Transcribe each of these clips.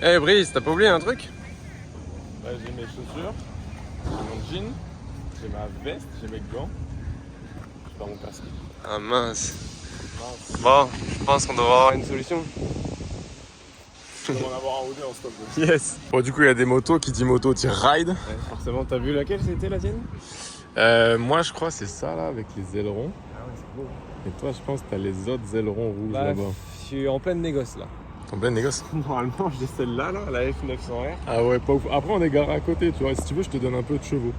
Eh Brice, t'as pas oublié un truc? Là, j'ai mes chaussures, j'ai mon jean, j'ai ma veste, j'ai mes gants. J'ai pas mon casque. Ah mince. Mince. Bon, je pense qu'on devrait avoir une solution. Je dois en avoir un ou deux en stock. Yes. Bon, du coup, il y a des motos. Qui dit moto, dit ride. Ouais, forcément, t'as vu laquelle c'était la tienne? Moi, je crois que c'est ça là, avec les ailerons. Ah ouais, c'est beau. Et toi, je pense que t'as les autres ailerons rouges Bah, là-bas. je suis en pleine négoce là. T'es en plein négoce? Normalement, j'ai celle-là, là, la F900R. Ah ouais, pas ouf. Après, on est garé à côté, tu vois. Si tu veux, je te donne un peu de chevaux.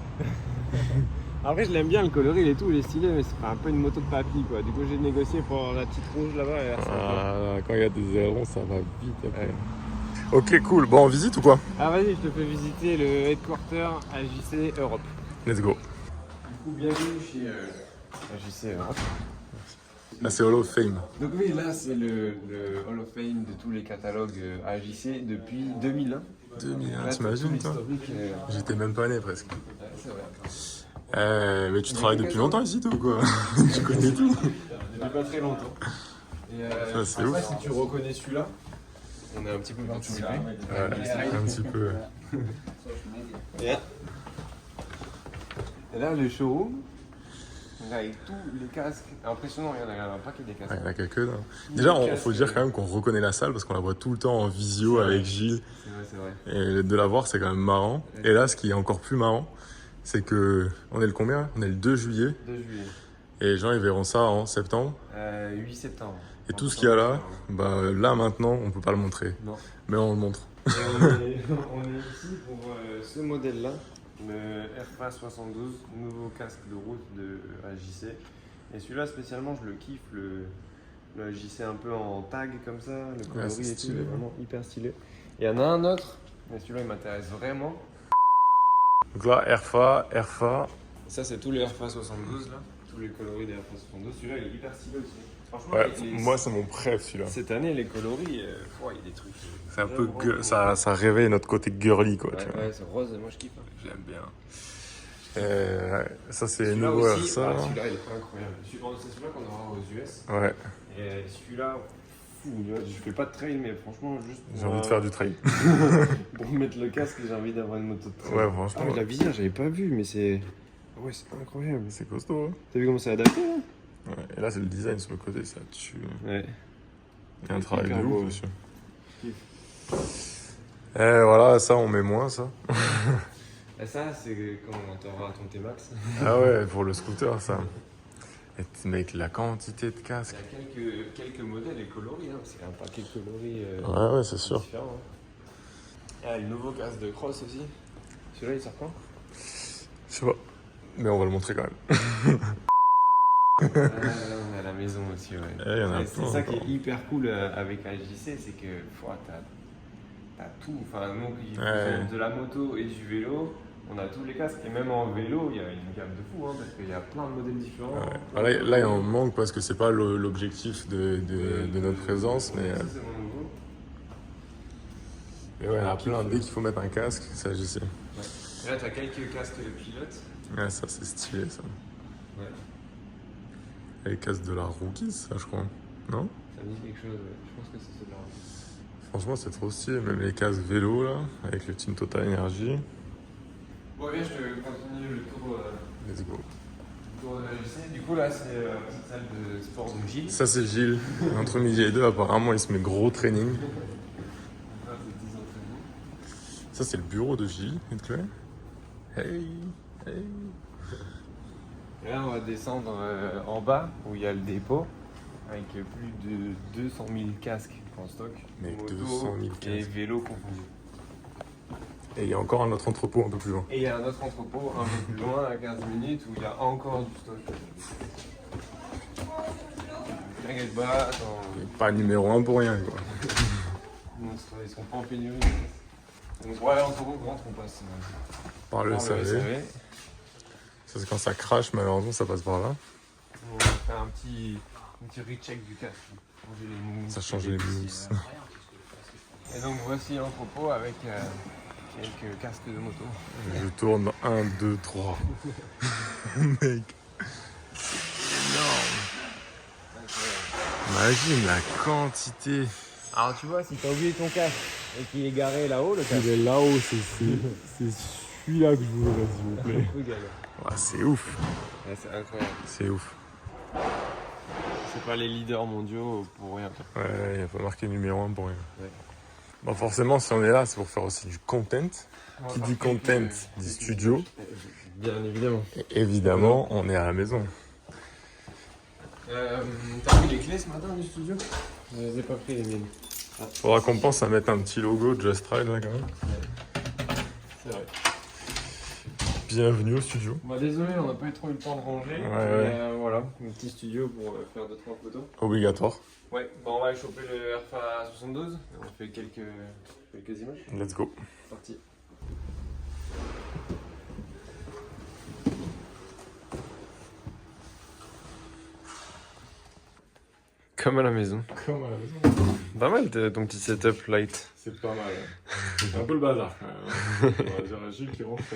Après, je l'aime bien, le coloris et tout, il est stylé, mais c'est un peu une moto de papy quoi. Du coup, j'ai négocié pour avoir la petite rouge là-bas. Elle a l'air sympa. Ah, quand il y a des ailerons, ça va vite après. Ouais. Ok, cool. Bon, on visite ou quoi? Ah, vas-y, je te fais visiter le headquarter AJC Europe. Let's go. Du coup, bienvenue chez AJC Europe. Là, c'est Hall of Fame. Donc oui, là c'est le Hall of Fame de tous les catalogues AJC depuis 2001. 2001, Là, t'imagines tout toi? l'historique, J'étais même pas né presque. ouais, c'est vrai. Mais tu travailles depuis longtemps ici, toi, ou quoi? Tu connais tout? Depuis pas très longtemps. Et Ça, c'est après, ouf. si tu reconnais celui-là, on est un petit peu perturbé. Ouais, un petit peu. Et là, le showroom, là, avec tous les casques, impressionnant, il y en a un paquet des casques. Ouais, il y en a quelques-uns. Déjà, il faut dire quand même qu'on reconnaît la salle parce qu'on la voit tout le temps en visio avec Gilles. C'est vrai. Et de la voir, c'est quand même marrant. Et là, ce qui est encore plus marrant, c'est que on est le combien là? On est le 2 juillet. 2 juillet. Et les gens, ils verront ça en septembre. 8 septembre. Et tout ce qu'il y a là, bah, là maintenant, on peut pas le montrer. Non. Mais on le montre. Et on est ici pour ce modèle-là, le RFA 72, nouveau casque de route de AJC. Et celui-là spécialement, je le kiffe, le AJC un peu en tag comme ça, le coloris c'est et tout, stylé. il est vraiment hyper stylé. Et il y en a un autre, mais celui-là il m'intéresse vraiment. Donc là, RFA. Ça c'est tous les RFA 72 là, tous les coloris des RFA 72. Celui-là il est hyper stylé aussi. Franchement, Ouais, moi, c'est mon préf celui-là. cette année les coloris, il y a des trucs. C'est un peu. Ça réveille notre côté girly, quoi. Tu vois. Ouais, c'est rose, moi je kiffe. J'aime bien. Ouais, ça, c'est Celui-là nouveau aussi, ça. celui-là il est incroyable. C'est celui-là qu'on aura aux US. Ouais, Et celui-là, fou, je fais pas de trail, mais franchement, juste j'ai envie de faire du trail. pour mettre le casque, j'ai envie d'avoir une moto de trail. Ouais, Ah, franchement, mais la visière, j'avais pas vu, mais c'est. Ouais, c'est incroyable. c'est costaud. Hein. T'as vu comment c'est adapté là? Ouais. Et là, c'est le design sur le côté, ça tue. Ouais. Il y a un travail Hyper de beau. ouf dessus. Et voilà, ça, on met moins ça. Et ça, c'est quand t'auras ton T-Max. Ah ouais, pour le scooter, ça. Et mec, la quantité de casques. Il y a quelques modèles et coloris, hein, parce qu'il y a un paquet de coloris Ouais, c'est sûr. différents. Hein. Ah, le nouveau casque de cross aussi. Celui-là, il sort quand? Je sais pas. Mais on va le montrer quand même. Ah, là, on est à la maison aussi, ouais. Il y en a Et c'est plein, ça qui encore. est hyper cool avec AJC, c'est que t'as tout. Enfin, nous qui Ouais. faisons de la moto et du vélo, on a tous les casques. Et même en vélo, il y a une gamme de fou, hein, parce qu'il y a plein de modèles différents. Ouais. Ah, là, il en manque parce que c'est pas l'objectif de notre présence, mais. Ça, c'est mon nouveau. Mais ouais, il y en a plein. Dès qu'il faut mettre un casque, ça, je sais. Ouais. Et là, t'as quelques casques de pilote. Ouais, ça, c'est stylé, ça. Ouais. Et les casques de la Rookies, ça, je crois. Non? Ça me dit quelque chose, ouais. Je pense que c'est celui-là. Franchement, c'est trop stylé. Même les casques vélo, là, avec le Team Total Energy. Bon, viens, je te continue le tour. Let's go. Tour de l'AJC. Du coup, là, c'est la petite salle de sport de Gilles. Ça, c'est Gilles. Entre midi et deux, apparemment, il se met gros training. Là, c'est 10 entraînements. Ça, c'est le bureau de Gilles, et de Chloé. Hey, hey. Et là, on va descendre en bas où il y a le dépôt avec plus de 200 000 casques en stock. Mec, moto 200 000 et casques. vélo confondus. Et il y a encore un autre entrepôt un peu plus loin. Et il y a un autre entrepôt un peu plus loin, à 15 minutes, où il y a encore du stock. T'inquiète pas, attends. Il est pas numéro 1 pour rien, quoi. Ils sont pas en pénurie. Donc, ouais, on rentre, on passe. Par le par SAV. Ça, c'est quand ça crache, malheureusement, ça passe par là. On va faire un petit recheck du casque. Changer les mousses. Ça change les mousses. Et donc voici l'entrepôt avec quelques casques de moto. Je tourne 1, 2, 3. Mec. Énorme. Imagine la quantité. Alors tu vois, si t'as oublié ton casque Et qui est garé là-haut, le casque. Il est là-haut, c'est celui-là que je voudrais, s'il vous plaît. Ouais, c'est ouf. Ouais, c'est incroyable. C'est ouf. C'est pas les leaders mondiaux pour rien. Ouais, il n'y a pas marqué numéro 1 pour rien. Ouais. Bon, forcément, si on est là, c'est pour faire aussi du content. Qui dit content dit studio. Bien évidemment. Et évidemment, on est à la maison. T'as pris les clés ce matin du studio? Je les ai pas pris les miennes. Faudra qu'on pense à mettre un petit logo Just Ride là quand même. C'est vrai. Bienvenue au studio. Bah désolé, on n'a pas eu trop eu le temps de ranger. Ouais. Voilà, un petit studio pour faire 2-3 photos. Obligatoire. Ouais, bah on va aller choper le RFA 72. On fait quelques images. Let's go. C'est parti. Comme à la maison. Comme à la maison. Pas mal ton petit setup light. C'est pas mal. C'est un peu le bazar quand même. On va dire à Gilles qui rentre ça.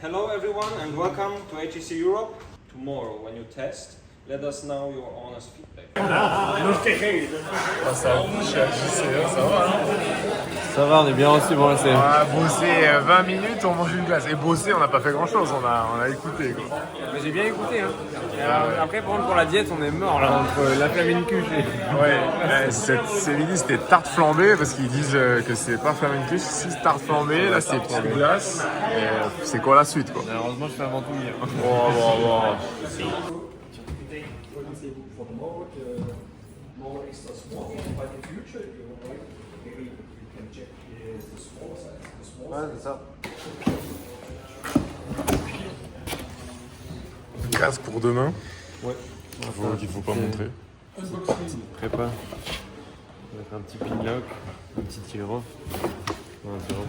Hello everyone and welcome to HEC Europe. Tomorrow when you test, let us know your honest feedback. Ça va, ça va. Ça va, on est bien reçu pour la série. On a bossé 20 minutes, on mange une glace. Et bosser, on n'a pas fait grand chose, on a écouté quoi. Mais j'ai bien écouté hein. Après par contre pour la diète on est mort là entre la flamencuche et... Ouais, c'est midi c'était tarte flambée parce qu'ils disent que c'est pas flamencuche, si c'est tarte flambée, là c'est petite glace. Et c'est quoi la suite quoi? Malheureusement je fais avant tout hier. Bon. Ouais c'est ça. Casque pour demain. Ouais. Qu'il faut pas montrer. Prépa. On va faire un petit pinlock, un petit tir-off.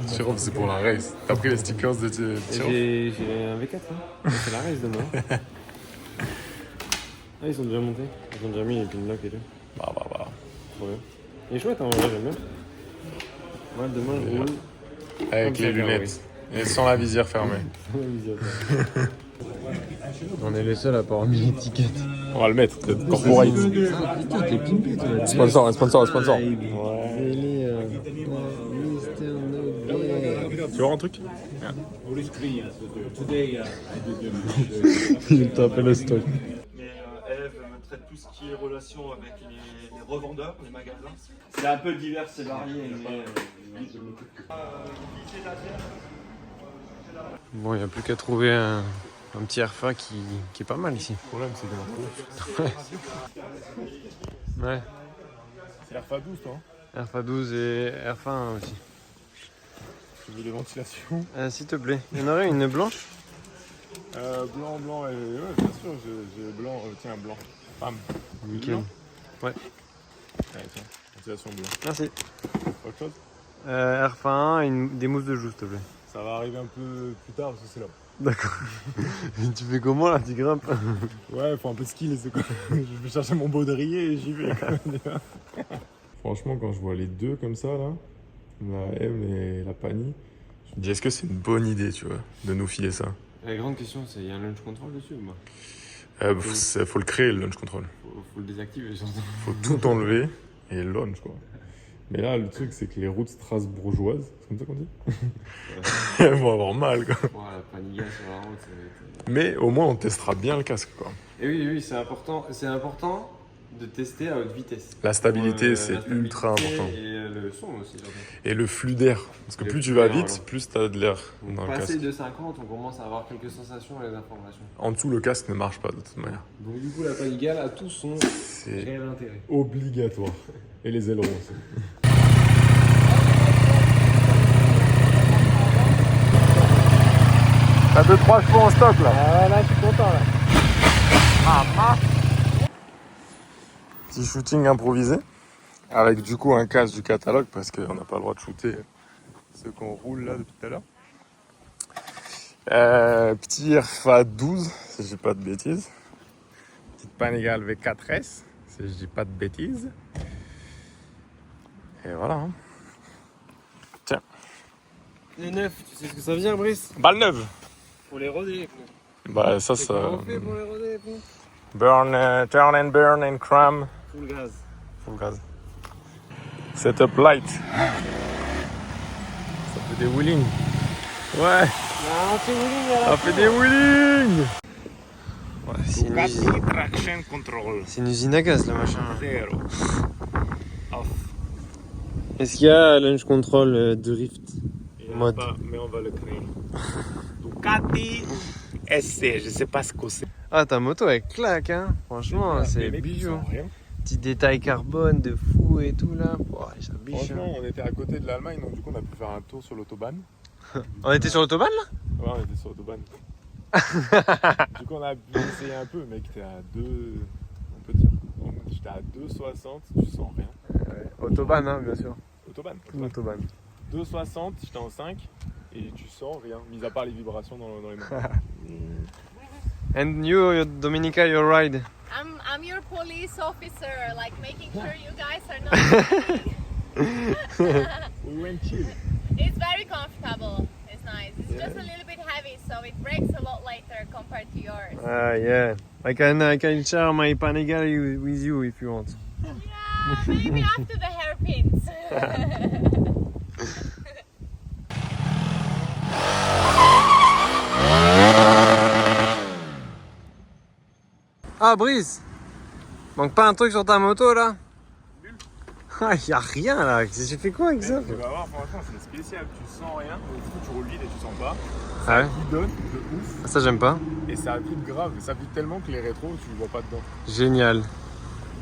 Tirov, c'est pour la race. T'as pris les stickers de Tirov? J'ai un V4 hein. C'est la race demain. Ah ils sont déjà montés. Ils ont déjà mis les pinlocks et tout. Bah. Trop bien. Il est chouette hein, en vrai j'aime bien. Moi demain je roule. Avec Comme les ça, lunettes. Et sans la visière fermée. On est les seuls à pas avoir mis l'étiquette. On va le mettre, peut-être corporate. Putain, t'es pimpé toi. Sponsor. Tu vois un truc? Il tapait le stock. Mais Eve me traite tout ce qui est relation avec les revendeurs, les magasins. C'est un peu divers et varié. Bon, il n'y a plus qu'à trouver un petit RFA qui est pas mal ici. Le problème, c'est qu'on a trouvé. Ouais. C'est RFA 12, toi? RFA 12 et RFA 1 aussi. Tu veux des ventilations? S'il te plaît. Il y en aurait une blanche? Blanc, et ouais, bien sûr, j'ai blanc, tiens, blanc. Bam. Nickel. Blanc. Ouais. Allez, tiens, ventilation blanc. Merci. Autre chose? RFA 1 et des mousses de joue, s'il te plaît. Ça va arriver un peu plus tard parce que c'est là. D'accord. Tu fais comment là? Tu grimpes? Ouais, faut un peu de skill, c'est quoi. Je vais chercher mon baudrier et j'y vais. Franchement, quand je vois les deux comme ça, là, la M et la Pani, je me dis, est-ce que c'est une bonne idée, tu vois, de nous filer ça? La grande question, c'est il y a un launch control dessus ou pas? Faut le créer, le launch control. Faut le désactiver, je pense. Faut tout enlever et le launch, quoi. Mais là, le truc, c'est que les routes strasbourgeoises, c'est comme ça qu'on dit, elles vont avoir mal, quoi. Ouais, la paniga sur la route, ça va être... Mais au moins, on testera bien le casque, quoi. Et oui, c'est important. C'est important de tester à haute vitesse. La stabilité, c'est la stabilité ultra important. Et le son aussi, surtout. Et le flux d'air. Parce que Le plus flux tu vas d'air, vite, voilà. plus tu as de l'air Donc, dans le passer casque. de 50, on commence à avoir quelques sensations et des informations. En dessous, le casque ne marche pas de toute manière. Donc du coup, la Panigale a tout son C'est réel intérêt. obligatoire. Et les ailerons aussi. T'as 2-3 chevaux en stock là. Ah là, je suis content là. Petit shooting improvisé. Avec du coup un casque du catalogue parce qu'on n'a pas le droit de shooter ce qu'on roule là depuis tout à l'heure. Petit RFA 12, si je dis pas de bêtises. Petite Panigale V4S, si je dis pas de bêtises. Et voilà. Hein. Tiens. Les neufs, tu sais ce que ça veut dire, Brice? Balle neuve. Pour les rodés. Bah ça, Comment on fait pour les rodés? Burn, turn and burn and cram. Full gaz. Full gaz. Setup light. Ça fait des wheelings. Ouais. Ça fait des wheelings. Ouais, c'est une usine. Traction control. C'est une usine à gaz, le machin. Zero. Off. Est-ce qu'il y a launch control drift mode? Mais on va le créer. Ducati SC, je sais pas ce que c'est. Ah, ta moto elle claque, hein. Franchement, c'est bijou. Petit détail carbone de fou et tout là. Ouais, ça biche. Franchement, on était à côté de l'Allemagne, donc du coup on a pu faire un tour sur l'autobahn. On était sur l'autobahn là? Ouais, on était sur l'autobahn. Du coup on a essayé un peu, mec, t'es à 2... On peut dire. J'étais à 2,60, tu sens rien. Autobahn, hein, bien sûr. Autobahn. Autobahn. 2,60, j'étais en 5 et tu sens rien, mis à part les vibrations dans les mains. And you, Dominica, your ride? I'm your police officer, like making sure you guys are not We went chill. It's very comfortable. It's nice. It's just a little bit heavy, so it breaks a lot later compared to yours. Yeah. I can share my Panigale with you if you want. Yeah, maybe after the hairpins. Ah, Brice, manque pas un truc sur ta moto là? Ah, y'a rien là. J'ai fait quoi avec ça? Tu vas voir, franchement, c'est spécial. Tu sens rien, du coup, tu roules vite et tu sens pas. Ah ouais? Bidonne de ouf. Ça, j'aime pas. Et c'est un truc grave. Ça vide tellement que les rétros, tu vois pas dedans. Génial.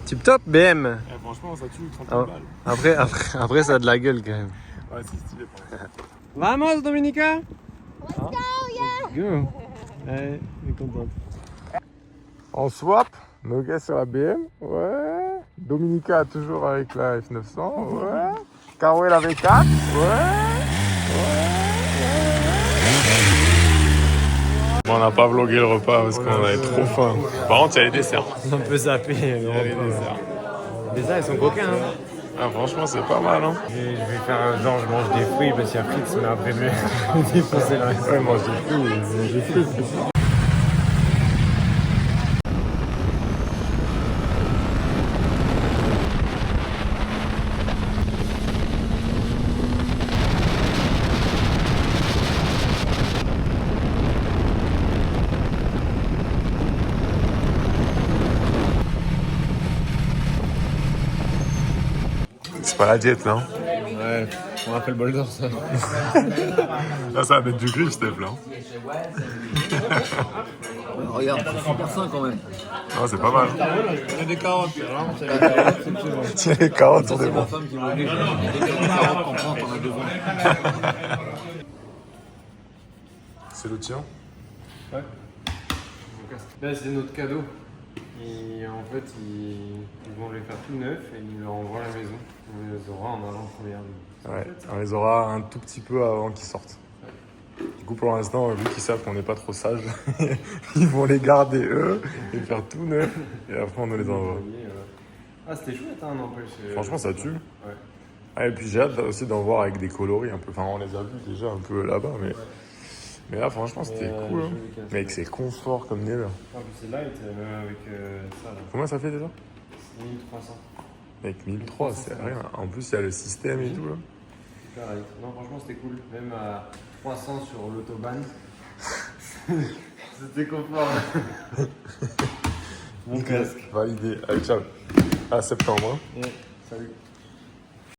Tip top, BM. Et franchement, ça tue 30 Ah. balles. Après, ça a de la gueule quand même. Ouais, c'est stylé. Franchement. Vamos, Dominica! Let's go, yeah! Go! Ouais, elle est contente. On swap, Noguet sur la BM, ouais. Dominica toujours avec la F900, ouais. Carouel la V4, ouais. Bon, on n'a pas vlogué le repas parce qu'on avait trop faim. Par contre, il y a les desserts. On peut zapper. Il y a les desserts. Les desserts, ils sont coquins. Hein. Ah, franchement, c'est pas mal, hein. Je vais faire un genre, je mange des fruits parce qu'il y a Fritz, mais après, je vais défoncer le reste. Ouais, mange des fruits. C'est pas la diète, là. Ouais, on a fait le bol d'or, ça. Là, ça va mettre du gris, Steph, là. Regarde, c'est super sain quand même. Ah, c'est pas mal. Il y a des carottes, là. Tiens, les carottes, on est C'est bon. ma femme qui m'oblige. Il y a des carottes qu'on prend, t'en as besoin. C'est le tien. Là, c'est notre cadeau. Et en fait, ils vont les faire tout neufs et ils nous le renvoient à la maison. On les aura en allant en première ligne. Ouais, on les aura un tout petit peu avant qu'ils sortent. Du coup, pour l'instant, vu qu'ils savent qu'on n'est pas trop sages, ils vont les garder eux et faire tout neuf. Et après, on nous les envoie. Ah, c'était chouette, hein, n'empêche. Franchement, ça tue. Ouais. Ah, et puis j'ai hâte aussi d'en voir avec des coloris un peu. Enfin, on les a vus déjà un peu là-bas, mais là, franchement, c'était cool. Hein. Mec, c'est confort comme nez là. Ah, puis c'est light, même avec ça là. Combien ça fait déjà? 1300. Mec, 1003, c'est rien. En plus, il y a le système et tout là. Super light. Non, franchement, c'était cool. Même à 300 sur l'autobahn. C'était confort. Mon casque. Validé. Allez, ciao. À septembre. Hein. Salut.